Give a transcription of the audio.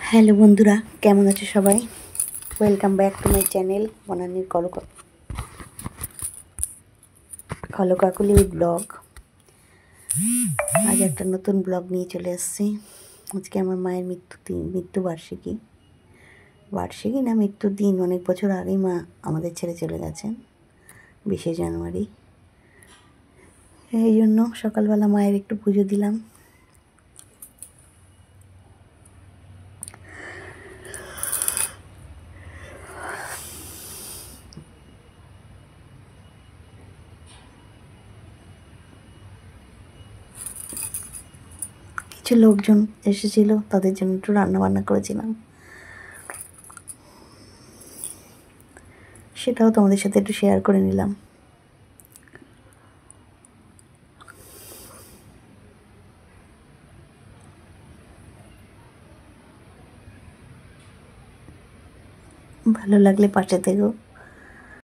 Hello বন্ধুরা, কেমন আছো সবাই? Welcome back to my channel বনানীর কলকাকুলি উইথ ব্লগ। আজ একটা নতুন ব্লগ নিয়ে চলে এসেছি। আজকে আমার মায়ের মৃত্যু না মৃত্যুর দিন। অনেক বছর আগেই মা আমাদের ছেড়ে চলে গেছেন, 20শে জানুয়ারি। এই জন্য সকালবেলা মায়ের একটু পুজো দিলাম। কিছু লোকজন এসেছিল, তাদের জন্য একটু রান্নাবান্না করেছিলাম, সেটাও তোমাদের সাথে একটু শেয়ার করে নিলাম। ভালো লাগলে পাশে থেকো।